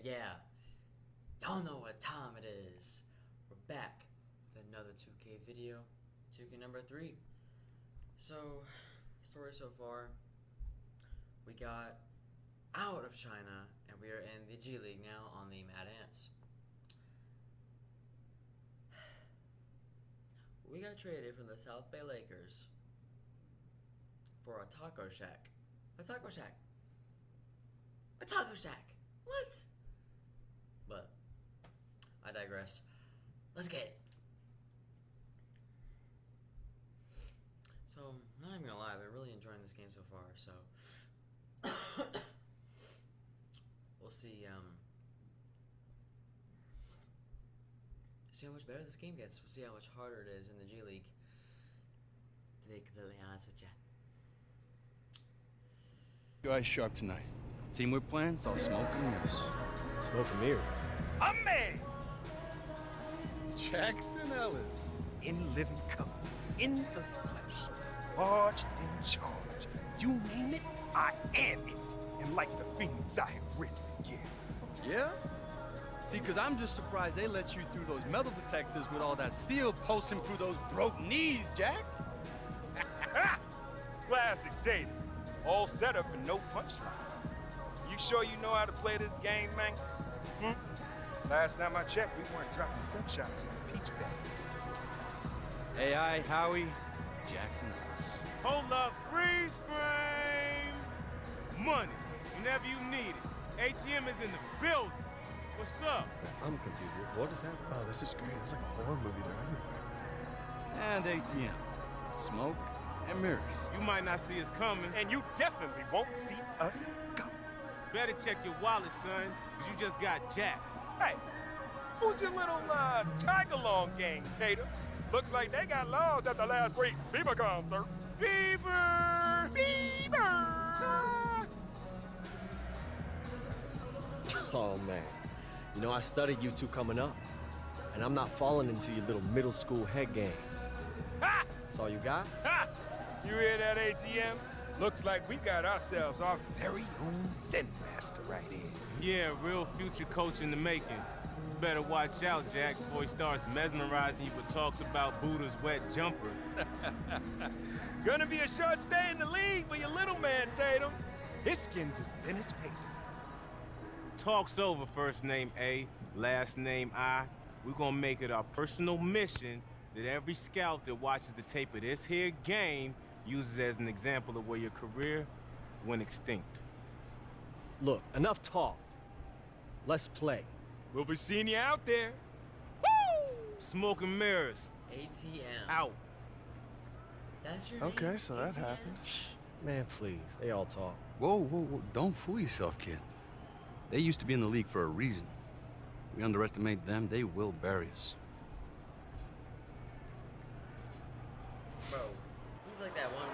Yeah. Y'all know what time it is. We're back with another 2K video, 2K number 3. So, story so far, we got out of China and we are in the G League now on the Mad Ants. We got traded from the South Bay Lakers for a taco shack. A taco shack. A taco shack. What? But I digress. Let's get it. So, not even gonna lie, I've been really enjoying this game so far, so we'll see how much better this game gets. We'll see how much harder it is in the G League, to be completely honest with you. Your eyes sharp tonight. Team we're playing, it's all smoke and mirrors. Smoke and mirrors. I'm man! Jackson Ellis. In living color, in the flesh, large in charge. You name it, I am it. And like the fiends, I have risen again. Yeah? See, because I'm just surprised they let you through those metal detectors with all that steel pulsing through those broke knees, Jack. Classic ThE. All set up and no punchline. You sure you know how to play this game, man? Last time I checked, we weren't dropping sunshots in the peach baskets. AI, Howie, Jackson Ellis. Hold up, freeze frame! Money, whenever you need it. ATM is in the building. What's up? I'm confused. What is happening? Oh, this is great. It's like a horror movie. They're everywhere. And ATM. Smoke and mirrors. You might not see us coming, and you definitely won't see us coming. Better check your wallet, son, because you just got jacked. Hey, who's your little, tag-along gang, Tater? Looks like they got laws at the last week's Beaver concert. Beaver! Beaver! Oh, man. You know, I studied you two coming up, and I'm not falling into your little middle school head games. Ha! That's all you got? Ha! You hear that, ATM? Looks like we got ourselves our very own Zen master right here. Yeah, real future coach in the making. Better watch out, Jack, before he starts mesmerizing you with talks about Buddha's wet jumper. Gonna be a short stay in the league for your little man, Tatum. His skin's as thin as paper. Talk's over, first name A, last name I. We're gonna make it our personal mission that every scout that watches the tape of this here game uses as an example of where your career went extinct. Look, enough talk. Let's play. We'll be seeing you out there. Woo! Smoke and mirrors. ATM. Out. That's your name? Okay, so that ATM? happened. Shh. Man, please. They all talk. Whoa, whoa, whoa. Don't fool yourself, kid. They used to be in the league for a reason. We underestimate them, they will bury us. Bro, he's like that one.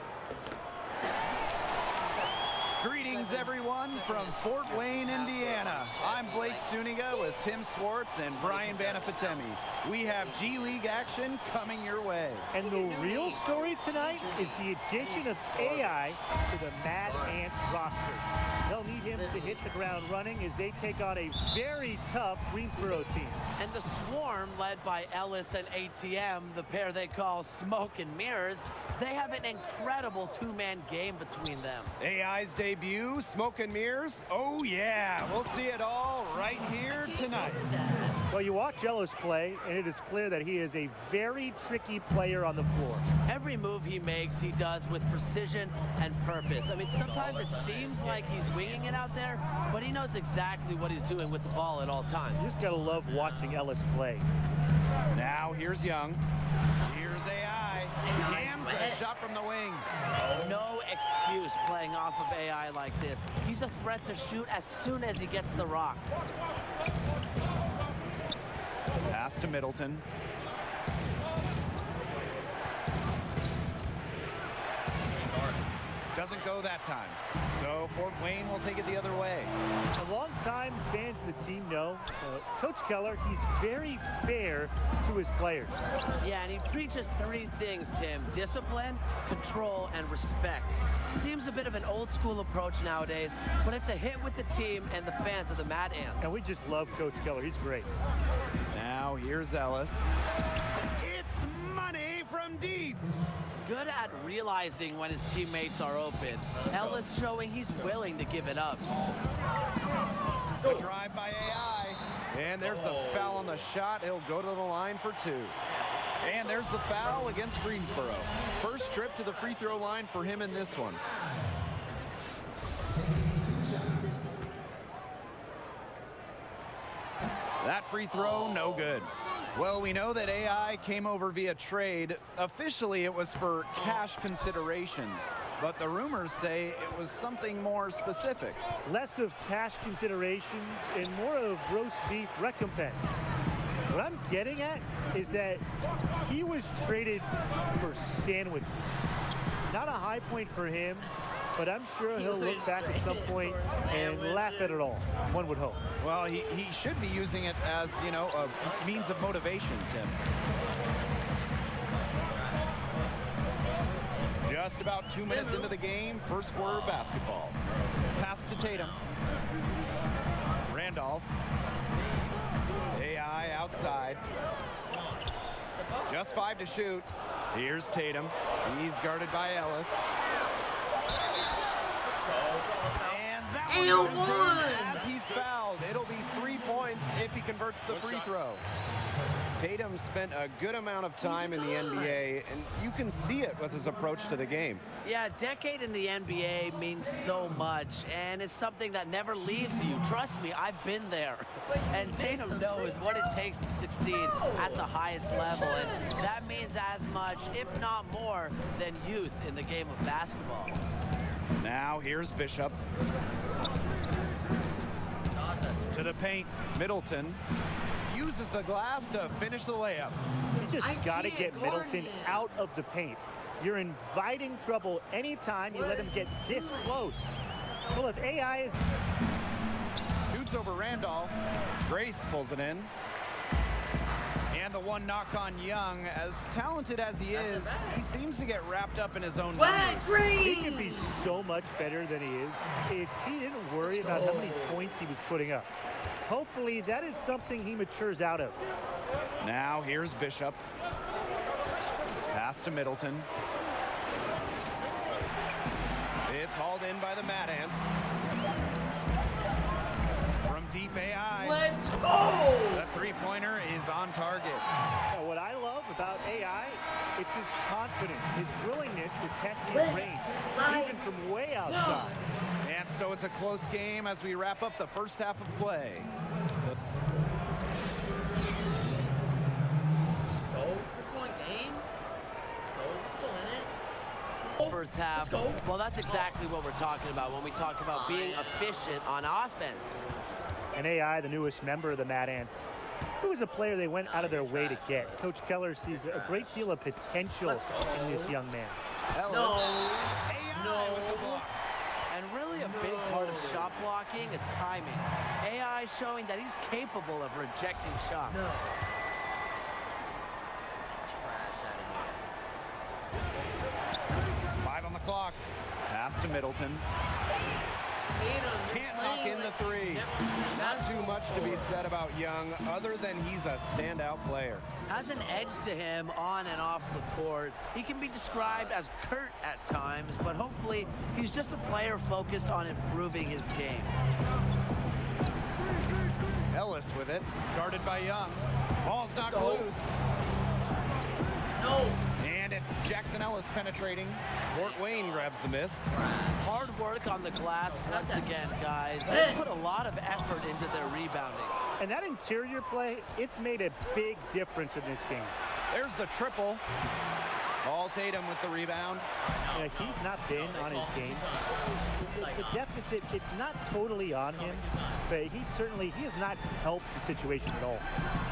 Greetings, everyone, from Fort Wayne, Indiana. I'm Blake Suniga with Tim Swartz and Brian Banafatemi. We have G League action coming your way. And the real story tonight is the addition of AI to the Mad Ants roster. They'll need him to hit the ground running as they take on a very tough Greensboro team. And the Swarm, led by Ellis and ATM, the pair they call Smoke and Mirrors, they have an incredible two-man game between them. AI's debut, Smoke and Mirrors. Oh yeah, we'll see it all right here tonight. Well, you watch Ellis play, and it is clear that he is a very tricky player on the floor. Every move he makes, he does with precision and purpose. I mean, sometimes it seems like he's winging it out there, but he knows exactly what he's doing with the ball at all times. You just gotta love watching Ellis play. Now here's Young. Here's AI. Jams the shot from the wing. No excuse playing off of AI like this. He's a threat to shoot as soon as he gets the rock. Pass to Middleton. Doesn't go that time. So Fort Wayne will take it the other way. A long-time fans of the team know Coach Keller, he's very fair to his players. Yeah, and he preaches three things, Tim: discipline, control, and respect. Seems a bit of an old school approach nowadays, but it's a hit with the team and the fans of the Mad Ants. And we just love Coach Keller. He's great. Now here's Ellis. It's money from deep. Good at realizing when his teammates are open. Ellis showing he's willing to give it up. A drive by AI. And there's the foul on the shot. He'll go to the line for two. And there's the foul against Greensboro. First trip to the free throw line for him in this one. That free throw, no good. Well, we know that AI came over via trade. Officially, it was for cash considerations, but the rumors say it was something more specific. Less of cash considerations and more of roast beef recompense. What I'm getting at is that he was traded for sandwiches. Not a high point for him, but I'm sure he'll look back at some point and laugh at it all, one would hope. Well, he should be using it as, you know, a means of motivation, Tim. Just about 2 minutes into the game, first quarter basketball. Pass to Tatum. Randolph. AI outside. Just 5 to shoot. Here's Tatum. He's guarded by Ellis. And that one goes in as he's fouled. It'll be 3 points if he converts the free throw. Tatum spent a good amount of time in the NBA, and you can see it with his approach to the game. Yeah, a decade in the NBA means so much, and it's something that never leaves you. Trust me, I've been there. And Tatum knows what it takes to succeed at the highest level, and that means as much, if not more, than youth in the game of basketball. Now here's Bishop. To the paint, Middleton uses the glass to finish the layup. You just got to get Middleton out of the paint. You're inviting trouble anytime you let him get this close. Well, if AI is... Shoots over Randolph. Grace pulls it in. And the one knock on Young. As talented as he is, he seems to get wrapped up in his own numbers. He can be so much better than he is if he didn't worry about how many points he was putting up. Hopefully, that is something he matures out of. Now here's Bishop. Pass to Middleton. It's hauled in by the Mad Ants. From deep AI. Let's go! The three-pointer is on target. Now, what I love about AI, it's his confidence, his willingness to test his range, even from way outside. And so it's a close game as we wrap up the first half of play. Let's go. 3-point game. Let's go. We're still in it. First half. Well, that's exactly what we're talking about when we talk about being efficient on offense. And AI, the newest member of the Mad Ants, who is a player they went out of their way to get. Coach Keller sees a great deal of potential in this young man. No. And really a big part of shot blocking is timing. AI showing that he's capable of rejecting shots. No. Trash out of here. 5 on the clock. Pass to Middleton. Can't knock in the three. Not too much to be said about Young, other than he's a standout player. Has an edge to him on and off the court. He can be described as curt at times, but hopefully he's just a player focused on improving his game. Ellis with it, guarded by Young. Ball's knocked loose. No. And it's Jackson Ellis penetrating. Fort Wayne grabs the miss. Hard work on the glass once again, guys. They put a lot of effort into their rebounding. And that interior play, it's made a big difference in this game. There's the triple. Ball Tatum with the rebound. Yeah, he's not been on his game. The deficit, it's not totally on him, but he has not helped the situation at all.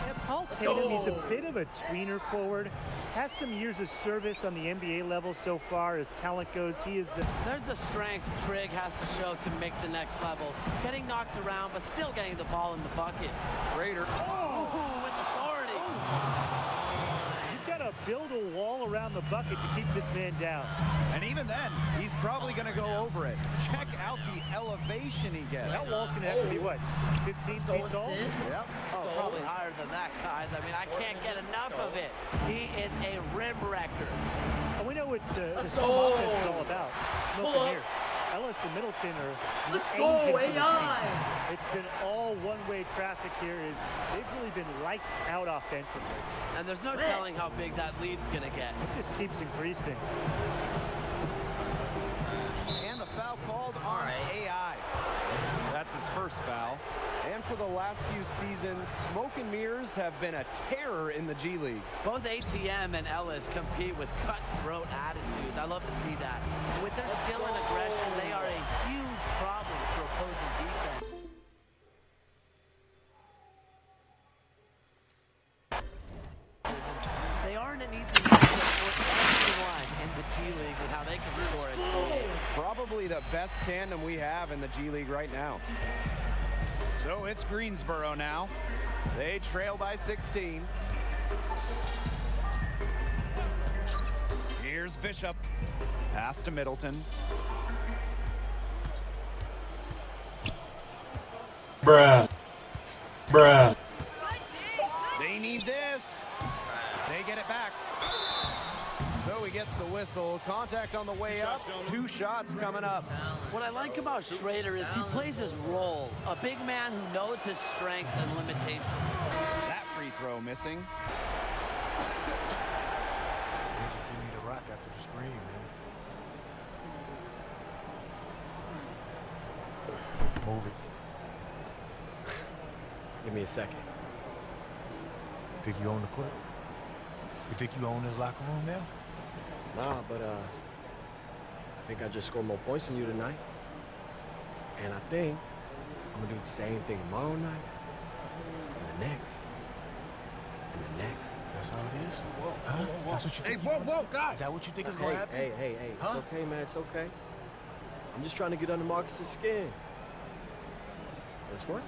And Paul Tatum, he's a bit of a tweener forward, has some years of service on the NBA level so far as talent goes. He is... There's a strength Trigg has to show to make the next level. Getting knocked around, but still getting the ball in the bucket. Raider. Oh, with authority. You've got to build a wall around the bucket to keep this man down. And even then, he's probably going to go over it. Check out the elevation he gets. That wall's going to have to be, what, 15 feet tall? Yep. Oh, probably higher than that, guys. I mean, I can't get enough of it. He is a rim wrecker. And we know what this whole offense is all about. Smoke and mirrors. Ellis and Middleton are... Let's go, AI! It's been all one-way traffic here. They've really been lights out offensively. And there's no telling how big that lead's going to get. It just keeps increasing. And the foul called on AI. That's his first foul. And for the last few seasons, Smoke and Mirrors have been a terror in the G League. Both ATM and Ellis compete with cutthroat attitudes. I love to see that. With their skill and aggression, they are a huge problem for opposing defense. They aren't an easy matchup for anyone in the G League with how they can score it. Probably the best tandem we have in the G League right now. So it's Greensboro now. They trail by 16. Here's Bishop. Pass to Middleton. Bruh. They need this. They get it back. So he gets the whistle. Contact on the way up. 2 shots coming up. What I like about Schrader is he plays his role. A big man who knows his strengths and limitations. That free throw missing. They just give me the rock after the screen, man. Move it. Give me a second. Think you own the court? You think you own this locker room now? Nah, but I think I just scored more points than you tonight. And I think I'm gonna do the same thing tomorrow night, and the next, and the next. That's how it is? Whoa, huh? That's what you think? Hey, whoa, guys! Is that what you think is gonna happen? Hey, huh? It's okay, man, it's okay. I'm just trying to get under Marcus's skin. It's working.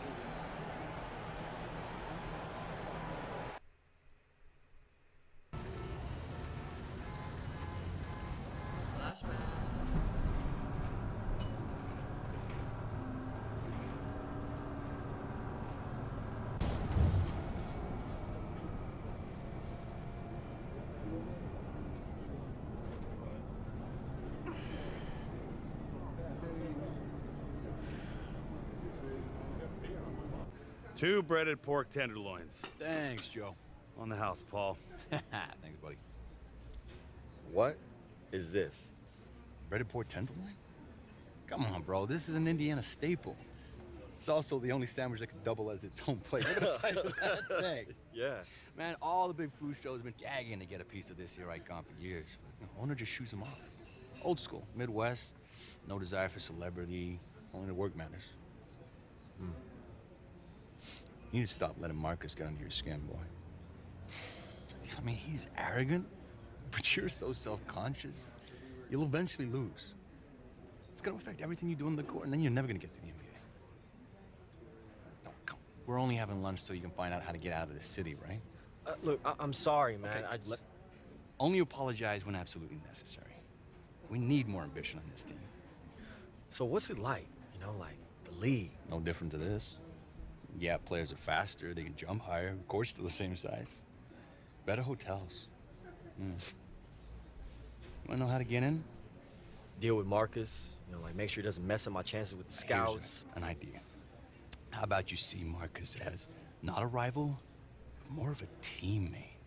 Two breaded pork tenderloins. Thanks, Joe. On the house, Paul. Thanks, buddy. What is this? Breaded pork tenderloin? Come on, bro. This is an Indiana staple. It's also the only sandwich that can double as its own plate. Look at the size of that thing. Yeah. Man, all the big food shows have been gagging to get a piece of this here icon for years. But owner just shoos them off. Old school, Midwest, no desire for celebrity, only the work matters. You need to stop letting Marcus get under your skin, boy. I mean, he's arrogant, but you're so self-conscious. You'll eventually lose. It's gonna affect everything you do on the court, and then you're never gonna get to the NBA. No, come on. We're only having lunch so you can find out how to get out of the city, right? Look, I'm sorry, man. Okay, only apologize when absolutely necessary. We need more ambition on this team. So what's it like? You know, like the league? No different to this. Yeah, players are faster, they can jump higher, of course still the same size. Better hotels. You wanna know how to get in? Deal with Marcus, you know, like make sure he doesn't mess up my chances with the scouts. Here's an idea. How about you see Marcus as not a rival, but more of a teammate?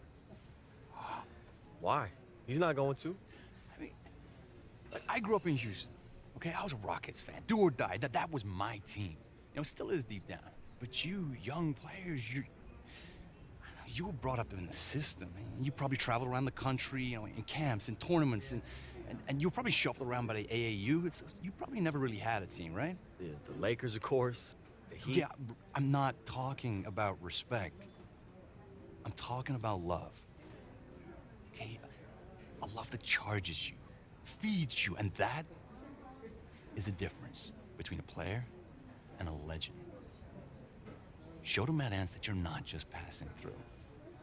Why? He's not going to. I mean, like, I grew up in Houston, okay? I was a Rockets fan, do or die. That was my team. You know, it still is deep down. But you, young players, you were brought up in the system. You probably traveled around the country, you know, in camps, in tournaments, and you were probably shuffled around by the AAU. You probably never really had a team, right? Yeah, the Lakers, of course. The Heat. Yeah, I'm not talking about respect. I'm talking about love. Okay? A love that charges you, feeds you, and that is the difference between a player and a legend. Show the Mad Ants that you're not just passing through.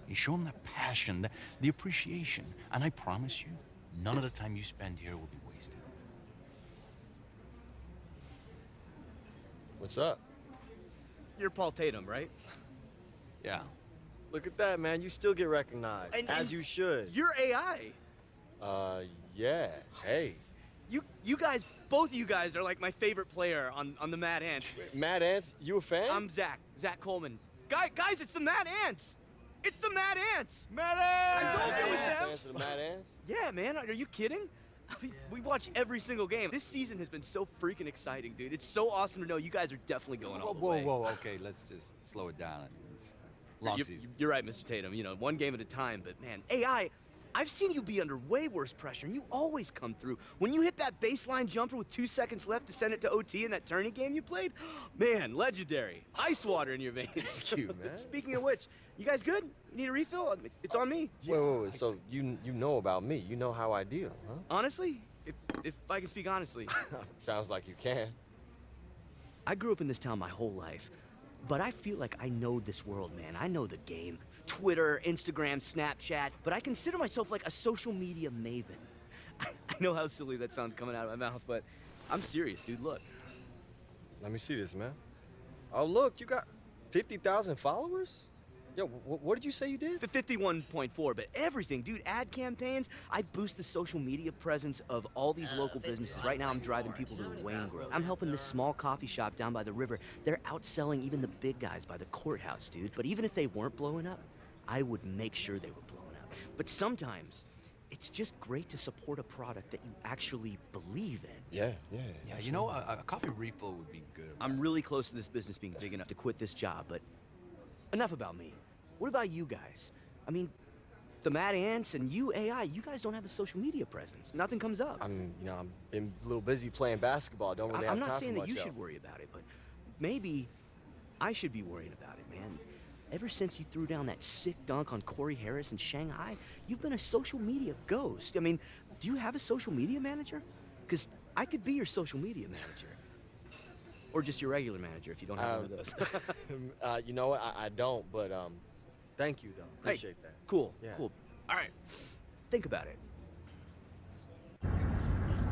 You show them that passion, the appreciation, and I promise you, none of the time you spend here will be wasted. What's up? You're Paul Tatum, right? Yeah. Look at that, man. You still get recognized, as you should. You're AI. Yeah. Hey. You guys, both of you guys are like my favorite player on the Mad Ants. Mad Ants? You a fan? I'm Zach Coleman. Guys, it's the Mad Ants. It's the Mad Ants. Mad Ants! I told you it was them. Fans of the Mad Ants? Yeah, man. Are you kidding? I mean, we watch every single game. This season has been so freaking exciting, dude. It's so awesome to know you guys are definitely going all the way. Whoa, okay, let's just slow it down. It's long season. You're right, Mr. Tatum. You know, one game at a time. But man, AI, I've seen you be under way worse pressure, and you always come through. When you hit that baseline jumper with 2 seconds left to send it to OT in that tourney game you played, man, legendary. Ice water in your veins. Thank you, man. Speaking of which, you guys good? You need a refill? It's on me. Wait. So you know about me. You know how I deal, huh? Honestly, if I can speak honestly. Sounds like you can. I grew up in this town my whole life, but I feel like I know this world, man. I know the game. Twitter, Instagram, Snapchat, but I consider myself like a social media maven. I know how silly that sounds coming out of my mouth, but I'm serious, dude. Look. Let me see this, man. Oh, look, you got 50,000 followers? Yo, what did you say you did? 51.4, but everything, dude. Ad campaigns. I boost the social media presence of all these local businesses. Right now, I'm driving people to the Wayne Grove. I'm helping this small coffee shop down by the river. They're outselling even the big guys by the courthouse, dude. But even if they weren't blowing up, I would make sure they were blowing up. But sometimes, it's just great to support a product that you actually believe in. Yeah. You know, a coffee refill would be good. I'm really close to this business being big enough to quit this job, but enough about me. What about you guys? I mean, the Mad Ants and you, AI, you guys don't have a social media presence. Nothing comes up. I'm been a little busy playing basketball. Don't really have I'm time not saying for that you much should worry about it, but maybe I should be worrying about it, man. Ever since you threw down that sick dunk on Corey Harris in Shanghai, you've been a social media ghost. I mean, do you have a social media manager? Because I could be your social media manager. Or just your regular manager if you don't have one of those. You know what? I don't, but thank you, though. Appreciate that. Cool, Yeah. cool. All right, think about it.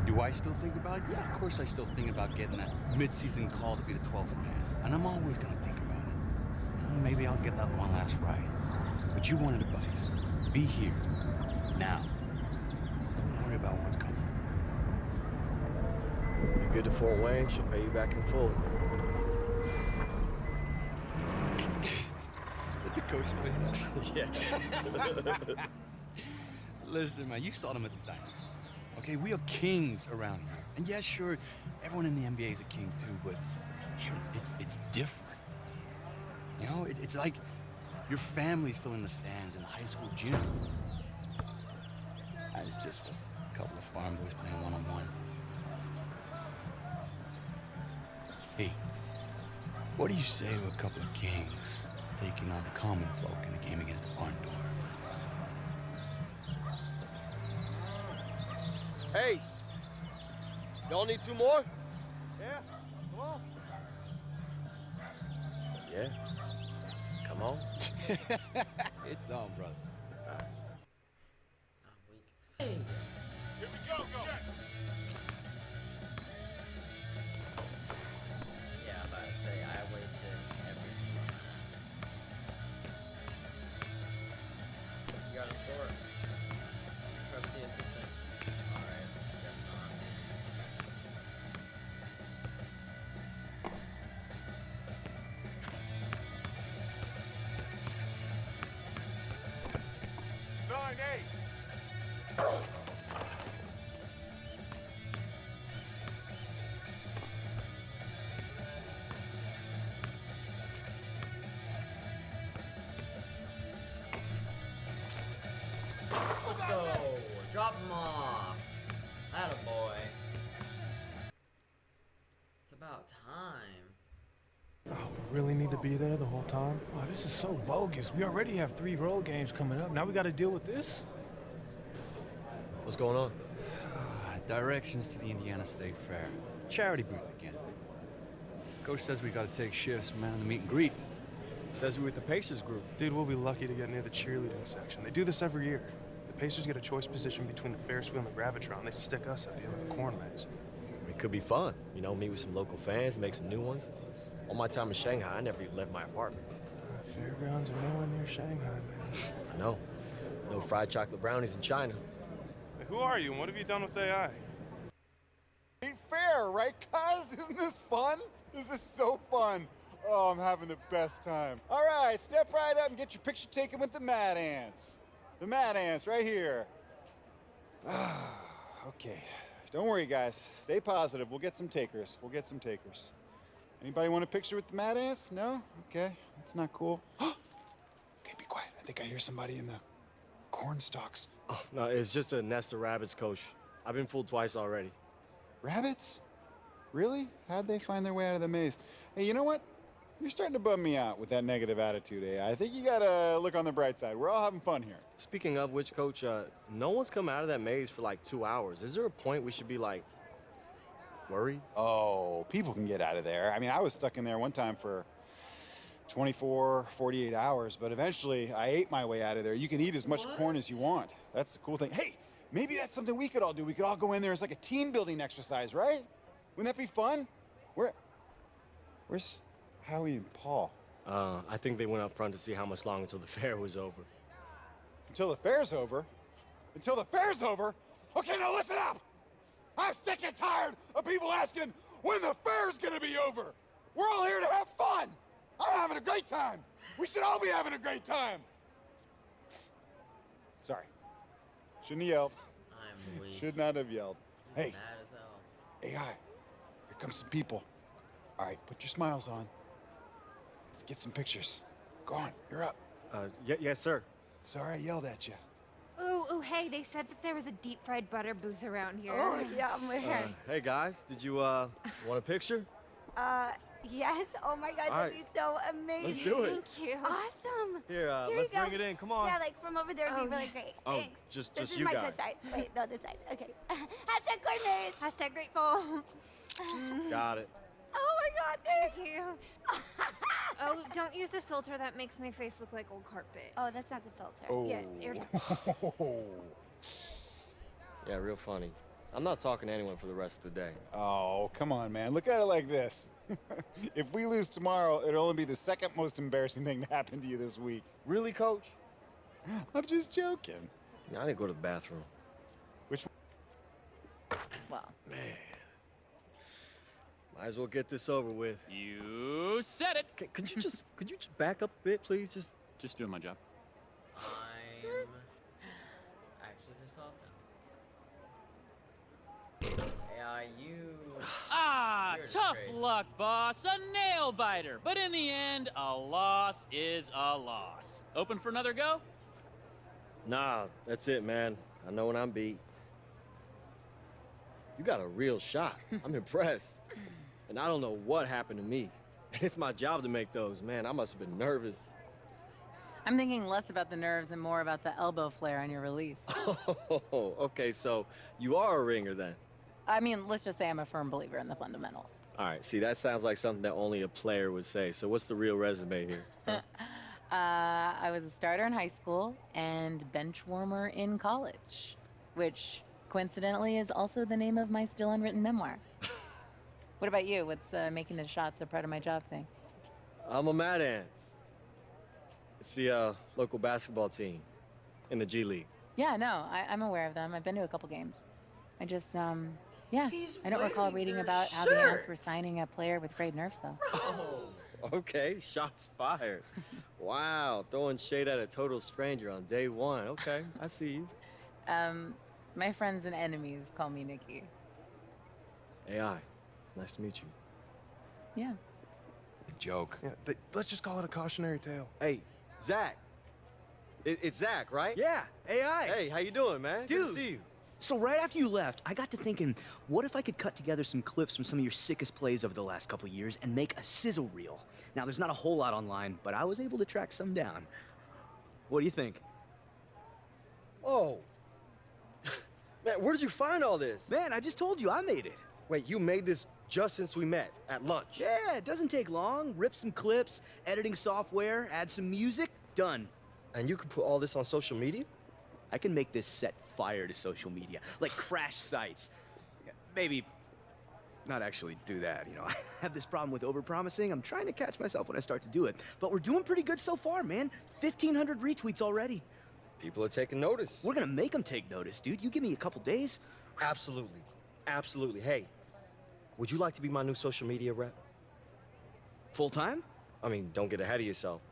Do I still think about it? Yeah, of course I still think about getting that mid-season call to be the 12th man. And I'm always gonna think about it. Maybe I'll get that one last ride. But you wanted advice. Be here. Now. Don't worry about what's coming. You're good to Fort Wayne. She'll pay you back in full. Did the coach do that? Yeah. Listen, man, you saw them at the diner. Okay, we are kings around here. And yeah, sure, everyone in the NBA is a king too, but here it's different. You know, it's like your family's filling the stands in the high school gym. And it's just a couple of farm boys playing one-on-one. Hey, what do you say to a couple of kings taking on the common folk in the game against the barn door? Hey, y'all need 2 more? Yeah, come on. Yeah. Come on. It's on, brother. I'm weak. Hey. Here we go. Check. Yeah, I'm about to say I wasted everything. You got a score. Trusty assistant. Alright, guess not. Drop him off. Attaboy. It's about time. Oh, we really need to be there the whole time? Oh, this is so bogus. We already have 3 road games coming up. Now we got to deal with this? What's going on? Directions to the Indiana State Fair. Charity booth again. Coach says we gotta take shifts, man, the meet and greet. Says we're with the Pacers group. Dude, we'll be lucky to get near the cheerleading section. They do this every year. The Pacers get a choice position between the Ferris wheel and the Gravitron. They stick us at the end of the corn maze. It could be fun. You know, meet with some local fans, make some new ones. All my time in Shanghai, I never even left my apartment. Fairgrounds are nowhere near Shanghai, man. I know. No fried chocolate brownies in China. Hey, who are you and what have you done with AI? Ain't fair, right, cuz? Isn't this fun? This is so fun. Oh, I'm having the best time. All right, step right up and get your picture taken with the Mad Ants. The Mad Ants right here. Okay. Don't worry, guys. Stay positive. We'll get some takers. We'll get some takers. Anybody want a picture with the Mad Ants? No? Okay. That's not cool. Okay, be quiet. I think I hear somebody in the corn stalks. Oh, no, it's just a nest of rabbits, Coach. I've been fooled twice already. Rabbits? Really? How'd they find their way out of the maze? Hey, you know what? You're starting to bum me out with that negative attitude, eh? I think you gotta look on the bright side. We're all having fun here. Speaking of which, Coach, no one's come out of that maze for like 2 hours. Is there a point we should be like, worried? Oh, people can get out of there. I mean, I was stuck in there one time for 24, 48 hours, but eventually I ate my way out of there. You can eat as much corn as you want. That's the cool thing. Hey, maybe that's something we could all do. We could all go in there as like a team building exercise, right? Wouldn't that be fun? Where's Howie and Paul? I think they went up front to see how much longer until the fair was over. Until the fair's over? Until the fair's over? Okay, now listen up! I'm sick and tired of people asking when the fair's gonna be over. We're all here to have fun. I'm having a great time. We should all be having a great time. Sorry. Shouldn't have yelled. I'm weak. Should not have yelled. Hey, Mad as hell. AI, here come some people. All right, put your smiles on. Let's get some pictures. Go on, you're up. Yes, sir. Sorry I yelled at you. Ooh, hey, they said that there was a deep fried butter booth around here. Oh, yeah, Hey, guys, did you want a picture? yes. Oh my God, that'd be so amazing. Let's do it. Thank you. Awesome. Here, let's bring it in. Come on. Yeah, like from over there would be really great. Oh, Thanks. just this is you my guys. good side. Wait, no, this side. Okay. Hashtag corn maze. Hashtag grateful. Got it. Oh my God, thank you. Oh, don't use the filter. That makes my face look like old carpet. Oh, that's not the filter. Oh. Yeah, Yeah, real funny. I'm not talking to anyone for the rest of the day. Oh, come on, man. Look at it like this. If we lose tomorrow, it'll only be the second most embarrassing thing to happen to you this week. Really, Coach? I'm just joking. I need to go to the bathroom. Which Well, Man. Might as well get this over with. You said it. Could you just back up a bit, please? Just doing my job. I'm actually pissed off now. AI, you. You're a Tough disgrace. luck, boss. A nail biter. But in the end, a loss is a loss. Open for another go? Nah, that's it, man. I know when I'm beat. You got a real shot. I'm impressed. And I don't know what happened to me. And it's my job to make those. Man, I must have been nervous. I'm thinking less about the nerves and more about the elbow flare on your release. Oh, okay, so you are a ringer then. I mean, let's just say I'm a firm believer in the fundamentals. All right, see, that sounds like something that only a player would say. So what's the real resume here? Huh? I was a starter in high school and bench warmer in college, which coincidentally is also the name of my still unwritten memoir. What about you? What's making the shots a part of my job thing? I'm a Mad Ant. It's the local basketball team in the G League. Yeah, no, I'm aware of them. I've been to a couple games. I just, yeah. I don't recall reading about how the Ants were signing a player with frayed nerves, though. Okay, shots fired. Wow, throwing shade at a total stranger on day one. Okay, I see you. My friends and enemies call me Nikki. AI, nice to meet you. Yeah. Joke. Yeah, let's just call it a cautionary tale. Hey, Zach. It's Zach, right? Yeah, AI. Hey, how you doing, man? Good to Dude, see you. So right after you left, I got to thinking, what if I could cut together some clips from some of your sickest plays over the last couple years and make a sizzle reel? Now, there's not a whole lot online, but I was able to track some down. What do you think? Oh. Man, where did you find all this? Man, I just told you I made it. Wait, you made this just since we met at lunch? Yeah, it doesn't take long. Rip some clips, editing software, add some music, done. And you can put all this on social media? I can make this set fire to social media, like crash sites. Maybe not actually do that, you know. I have this problem with overpromising. I'm trying to catch myself when I start to do it. But we're doing pretty good so far, man. 1,500 retweets already. People are taking notice. We're gonna make them take notice, dude. You give me a couple days. Absolutely. Absolutely. Hey, would you like to be my new social media rep? Full time? I mean, don't get ahead of yourself.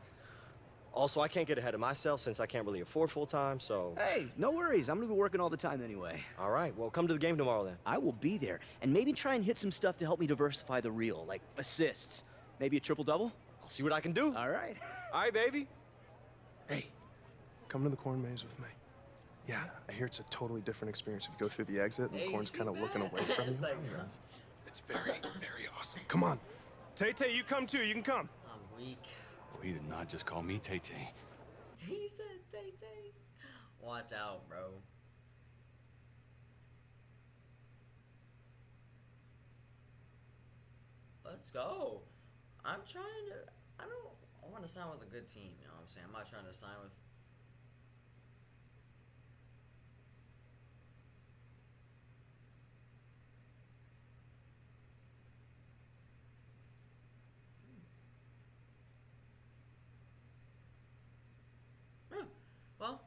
Also, I can't get ahead of myself since I can't really afford full time, so... Hey, no worries. I'm gonna be working all the time anyway. All right, well, come to the game tomorrow then. I will be there. And maybe try and hit some stuff to help me diversify the reel, like assists. Maybe a triple-double? I'll see what I can do. All right. All right, baby. Hey, come to the corn maze with me. Yeah, I hear it's a totally different experience if you go through the exit and the corn's kind of looking away from you. It's very, very awesome. Come on. ThE, you come too. You can come. I'm weak. Oh, he did not just call me ThE. He said ThE. Watch out, bro. Let's go. I'm trying to... I want to sign with a good team, you know what I'm saying? I'm not trying to sign with... Well,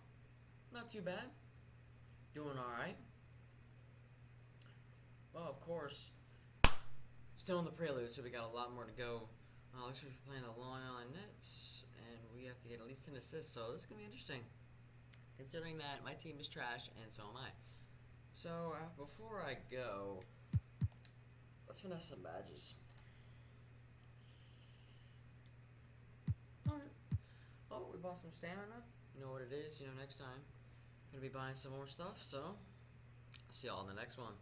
not too bad. Doing alright. Well, of course, still in the prelude, so we got a lot more to go. Looks like we're playing the Long Island Nets, and we have to get at least 10 assists, so this is going to be interesting. Considering that my team is trash, and so am I. So, before I go, let's finesse some badges. Alright. Oh, we bought some stamina. You know what it is, you know, next time. Gonna be buying some more stuff, so I'll see y'all in the next one.